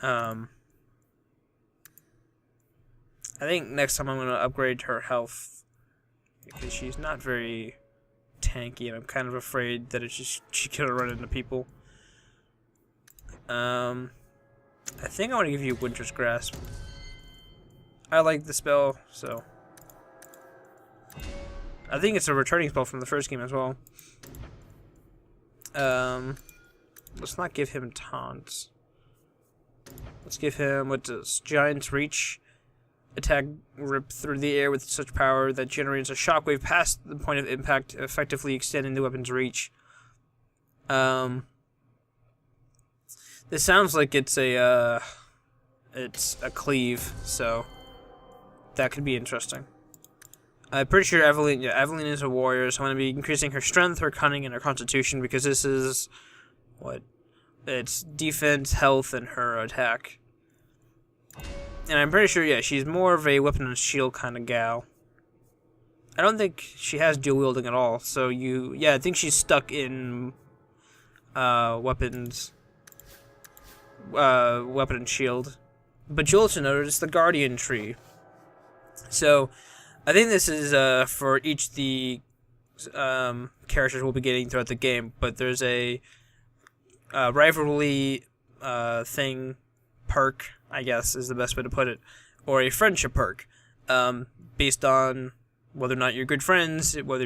I think next time I'm going to upgrade her health, because she's not very tanky, and I'm kind of afraid that she's going to run into people. I think I want to give you Winter's Grasp. I like the spell, so... I think it's a returning spell from the first game as well. Let's not give him taunts. Let's give him, what does Giant's Reach? Attack rip through the air with such power that generates a shockwave past the point of impact, effectively extending the weapon's reach. This sounds like it's a cleave, so that could be interesting. I'm pretty sure Evelyn is a warrior, so I'm going to be increasing her strength, her cunning, and her constitution, because this is, what? It's defense, health, and her attack. And I'm pretty sure, yeah, she's more of a weapon and shield kind of gal. I don't think she has dual wielding at all, so I think she's stuck in weapon and shield. But you also notice the Guardian Tree. So, I think this is for each of the characters we'll be getting throughout the game, but there's a rivalry thing, perk, I guess is the best way to put it, or a friendship perk, based on whether or not you're good friends, whether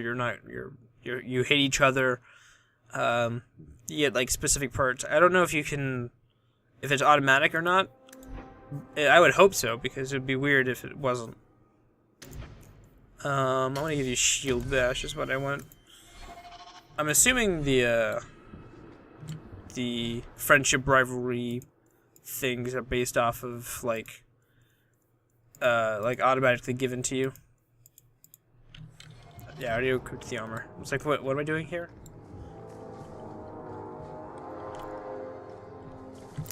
you hate each other. You get like specific perks. I don't know if it's automatic or not. I would hope so, because it'd be weird if it wasn't. I want to give you Shield Bash is what I want. I'm assuming the friendship rivalry things are based off of like automatically given to you. Yeah, I already equipped the armor. It's like, what am I doing here?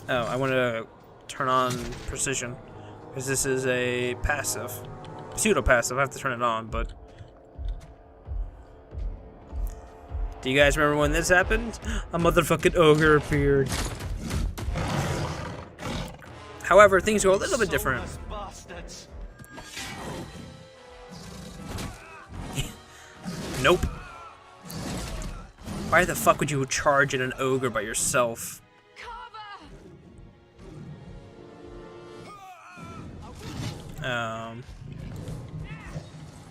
Oh, I want to turn on precision, because this is a passive. Pseudo-passive, I have to turn it on, but... Do you guys remember when this happened? A motherfucking ogre appeared. However, things go a little bit different. Nope. Why the fuck would you charge at an ogre by yourself?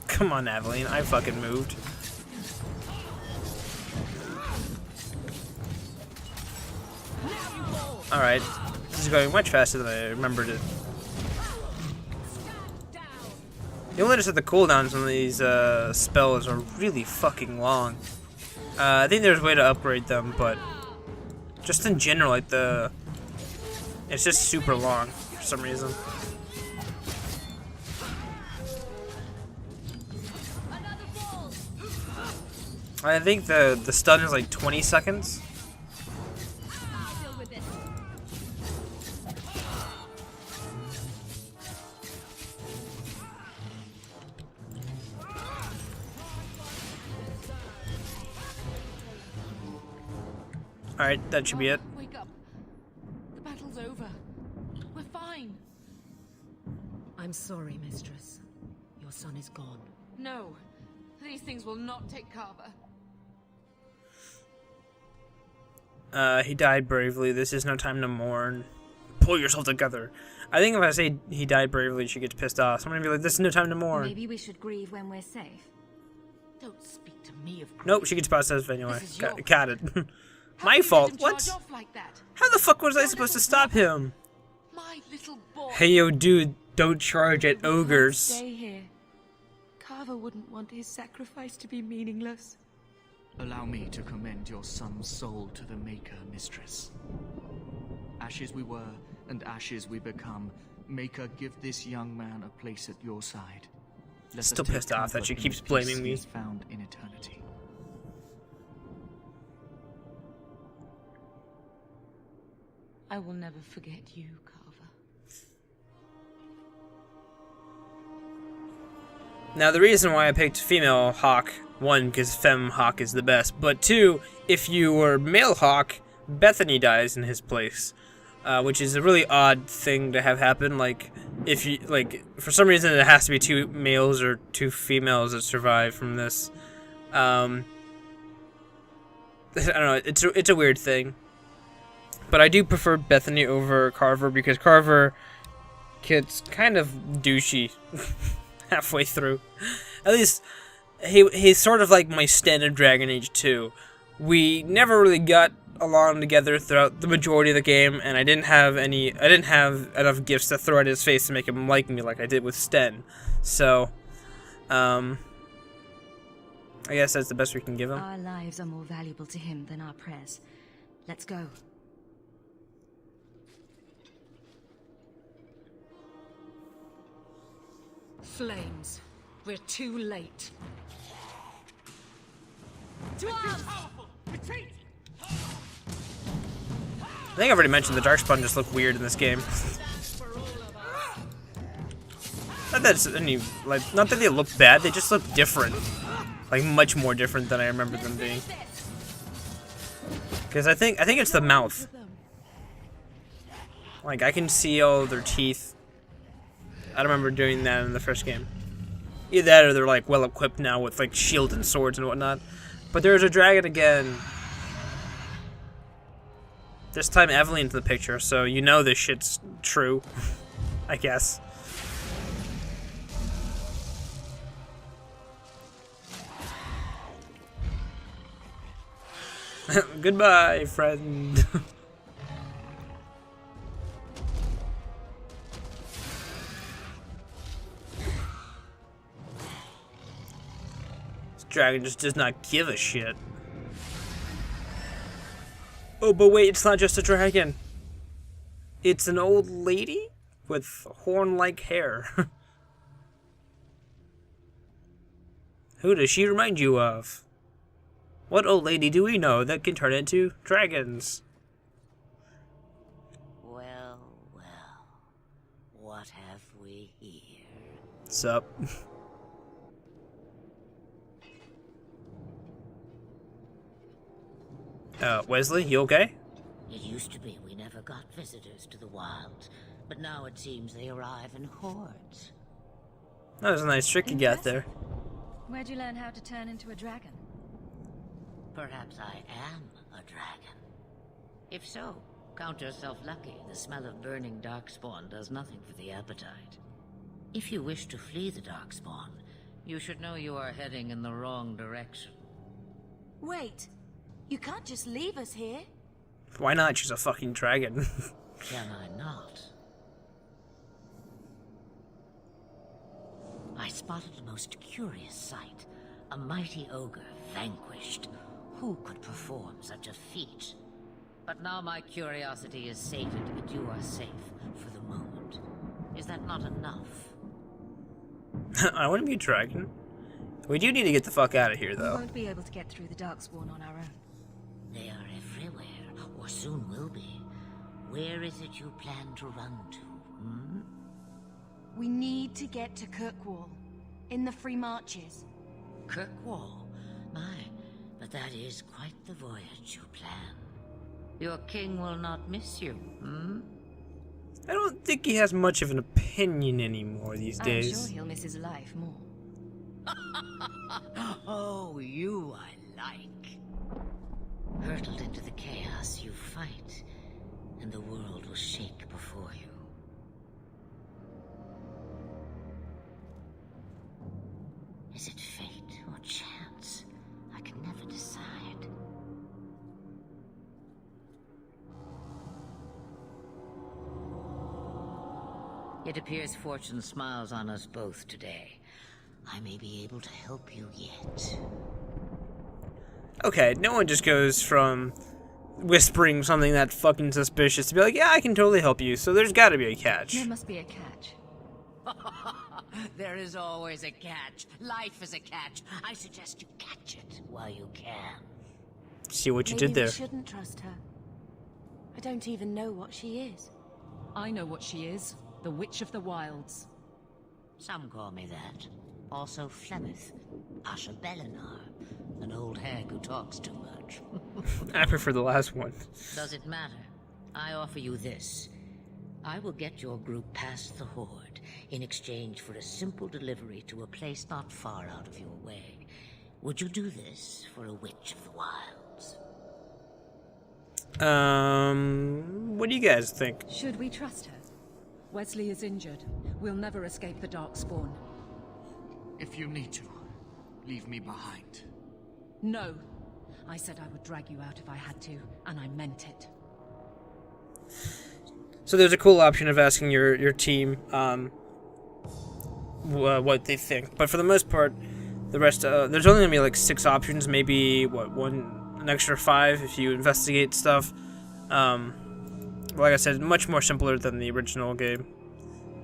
Come on, Aveline, I fucking moved. Alright, this is going much faster than I remembered it. You'll notice that the cooldowns on these spells are really fucking long. I think there's a way to upgrade them, but just in general, like it's just super long for some reason. I think the stun is like 20 seconds. Alright, that should be it. Wake up. The battle's over. We're fine. I'm sorry, mistress. Your son is gone. No. These things will not take Carver. He died bravely. This is no time to mourn. Pull yourself together. I think if I say he died bravely, she gets pissed off. So I'm gonna be like, this is no time to mourn. Maybe we should grieve when we're safe. Don't speak to me of grief. Nope, she gets positive anyway. Got it. How My can you fault. let him What? charge off like that? How the fuck was I supposed to stop him? My little boy. Hey yo, dude, don't charge at ogres. Stay here. Carver wouldn't want his sacrifice to be meaningless. Allow me to commend your son's soul to the Maker, mistress. Ashes we were, and ashes we become. Maker, give this young man a place at your side. Let us Still take pissed off that comfort she in keeps the peace blaming me. he has found in eternity. I will never forget you, Carver. Now, the reason why I picked female Hawk, one, because Femme Hawk is the best, but two, if you were male Hawk, Bethany dies in his place. which is a really odd thing to have happen. Like, if you like, for some reason, it has to be 2 males or 2 females that survive from this. I don't know. It's a weird thing, but I do prefer Bethany over Carver because Carver gets kind of douchey halfway through. At least he's sort of like my standard Dragon Age 2. We never really got along together throughout the majority of the game, and I didn't have enough gifts to throw at his face to make him like me like I did with Sten. So, I guess that's the best we can give him. Our lives are more valuable to him than our prayers. Let's go. Flames. We're too late. I think I've already mentioned the Darkspawn just look weird in this game. Not that they look bad, they just look different. Like much more different than I remember them being. Because I think it's the mouth. Like I can see all their teeth. I don't remember doing that in the first game. Either that or they're like well equipped now with like shields and swords and whatnot. But there's a dragon again. This time Evelyn's in the picture, so you know this shit's true. I guess. Goodbye, friend. This dragon just does not give a shit. Oh, but wait, it's not just a dragon. It's an old lady with horn-like hair. Who does she remind you of? What old lady do we know that can turn into dragons? Well, what have we here? Sup? Wesley, you okay? It used to be we never got visitors to the wilds, but now it seems they arrive in hordes. That was a nice trick you got there. Where'd you learn how to turn into a dragon? Perhaps I am a dragon. If so, count yourself lucky. The smell of burning Darkspawn does nothing for the appetite. If you wish to flee the Darkspawn, you should know you are heading in the wrong direction. Wait, you can't just leave us here. Why not? She's a fucking dragon. Can I not? I spotted a most curious sight. A mighty ogre vanquished. Who could perform such a feat? But now my curiosity is sated and you are safe for the moment. Is that not enough? I want to be a dragon. We do need to get the fuck out of here, We though. won't be able to get through the Darkspawn on our own. They are everywhere, or soon will be. Where is it you plan to run to, hmm? We need to get to Kirkwall, in the Free Marches. Kirkwall? My, but that is quite the voyage you plan. Your king will not miss you, hmm? I don't think he has much of an opinion anymore these I'm days. sure he'll miss his life more. Oh, you I like. Hurtled into the chaos you fight, and the world will shake before you. Is it fate or chance? I can never decide. It appears fortune smiles on us both today. I may be able to help you yet. Okay, no one just goes from whispering something that fucking suspicious to be like, yeah, I can totally help you, so there's gotta be a catch. There must be a catch. There is always a catch. Life is a catch. I suggest you catch it while you can. See what you Maybe did there. we shouldn't trust her. I don't even know what she is. I know what she is. The Witch of the Wilds. Some call me that. Also Flemeth, Asha Belinar, an old hag who talks too much. I prefer the last one. Does it matter? I offer you this. I will get your group past the Horde in exchange for a simple delivery to a place not far out of your way. Would you do this for a witch of the wilds? What do you guys think? Should we trust her? Wesley is injured. We'll never escape the Darkspawn. If you need to, leave me behind. No. I said I would drag you out if I had to, and I meant it. So there's a cool option of asking your team what they think, but for the most part, the rest there's only gonna be like 6 options, maybe an extra 5 if you investigate stuff. Like I said, much more simpler than the original game.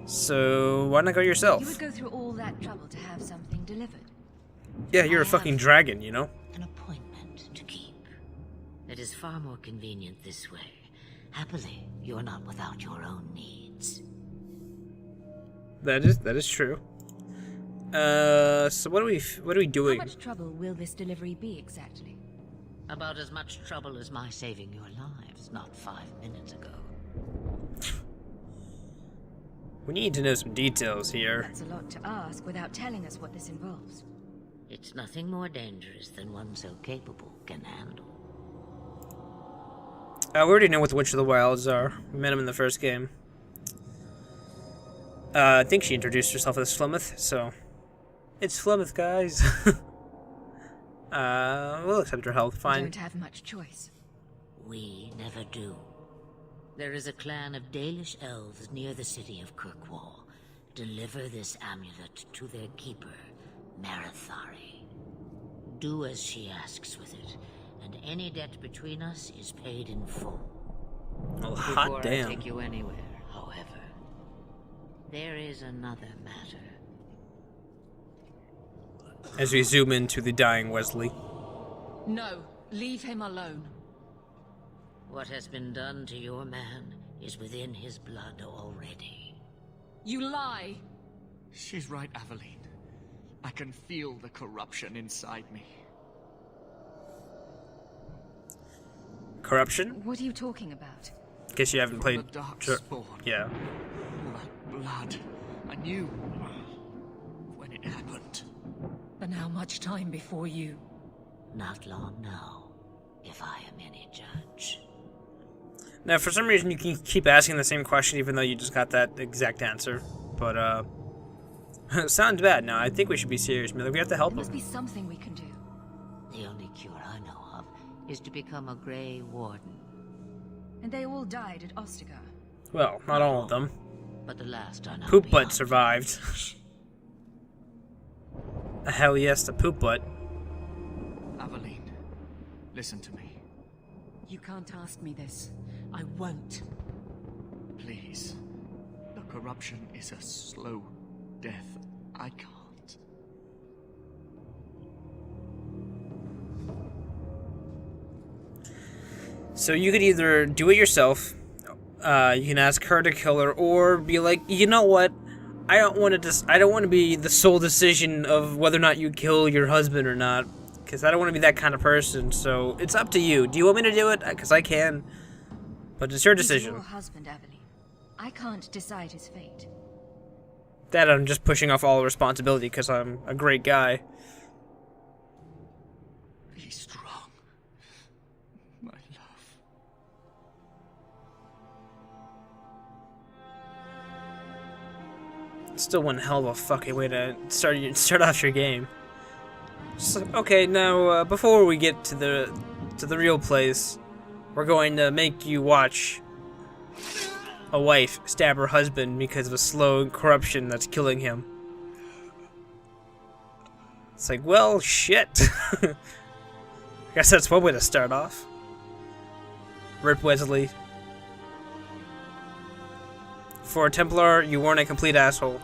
So why not go yourself? You would go through all that trouble to have something delivered. Yeah, you're a fucking dragon, you know. An appointment to keep. It is far more convenient this way. Happily, you're not without your own needs. That is true. So what are we doing? How much trouble will this delivery be exactly? About as much trouble as my saving your lives not 5 minutes ago. We need to know some details here. That's a lot to ask without telling us what this involves. It's nothing more dangerous than one so capable can handle. We already know what the Witch of the Wilds are. We met him in the first game. I think she introduced herself as Flemeth, so... It's Flemeth, guys! We'll accept her help, We fine. don't have much choice. We never do. There is a clan of Dalish elves near the city of Kirkwall. Deliver this amulet to their keeper, Marathari. Do as she asks with it, and any debt between us is paid in full. Oh, Before hot I damn. take you anywhere, however, there is another matter. As we zoom into the dying Wesley. No, leave him alone. What has been done to your man is within his blood already. You lie! She's right, Aveline. I can feel the corruption inside me. Corruption? What are you talking about? In case you haven't From played... the Darkspawn. Yeah. All that blood. I knew when it happened. And how much time before you? Not long now, if I am any judge. Now, for some reason, you can keep asking the same question even though you just got that exact answer. But, sounds bad. Now, I think we should be serious, Miller. We have to help There must him. be something we can do. The only cure I know of is to become a Grey Warden. And they all died at Ostagar. Well, not all of them. But the last are now Poop beyond Butt survived. Hell yes, the Poop Butt. Aveline, listen to me. You can't ask me this. I won't. Please. The corruption is a slow death. I can't. So you could either do it yourself, you can ask her to kill her, or be like, you know what? I don't want to be the sole decision of whether or not you kill your husband or not, because I don't want to be that kind of person. So it's up to you. Do you want me to do it? Because I can, but it's your He's decision. your husband, Aveline. I can't decide his fate. That I'm just pushing off all responsibility because I'm a great guy. Be strong. My love. Still one hell of a fucking way to start off your game. Just like, okay, now before we get to the real place, we're going to make you watch a wife stab her husband because of a slow corruption that's killing him. It's like, well, shit. I guess that's one way to start off. Rip Wesley. For a Templar, you weren't a complete asshole.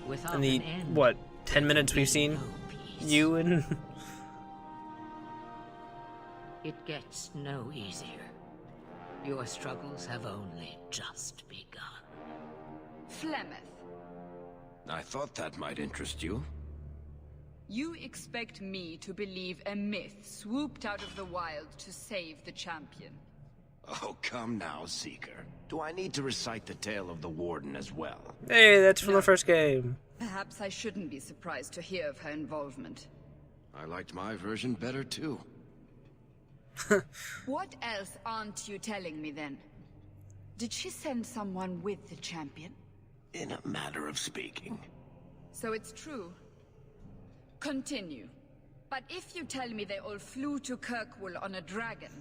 Without In the, an end, what, 10 minutes we've seen no peace. you and... It gets no easier. Your struggles have only just begun. Flemeth, I thought that might interest you. You expect me to believe a myth swooped out of the wild to save the champion? Oh, come now, Seeker. Do I need to recite the tale of the Warden as well? Hey, that's from the first game. Perhaps I shouldn't be surprised to hear of her involvement. I liked my version better, too. What else aren't you telling me then? Did she send someone with the champion? In a matter of speaking. So it's true. Continue. But if you tell me they all flew to Kirkwall on a dragon...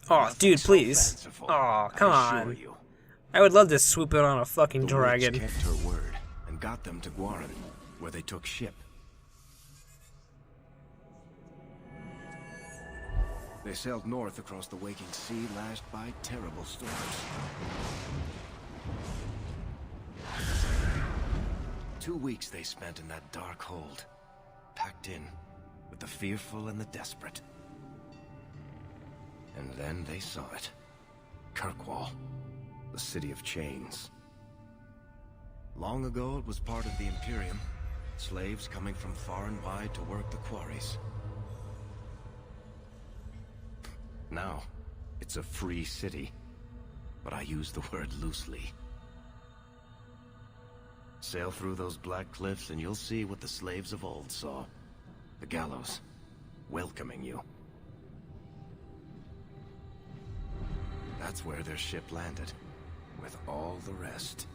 Oh, dude, So please. fanciful, Oh, come I assure on. you. I would love to swoop in on a fucking The dragon. witch kept her word and got them to Guaran, where they took ship. They sailed north across the waking sea, lashed by terrible storms. Two weeks they spent in that dark hold, packed in with the fearful and the desperate. And then they saw it. Kirkwall, the city of chains. Long ago it was part of the Imperium, slaves coming from far and wide to work the quarries. Now, it's a free city, but I use the word loosely. Sail through those black cliffs and you'll see what the slaves of old saw. The gallows, welcoming you. That's where their ship landed, with all the rest.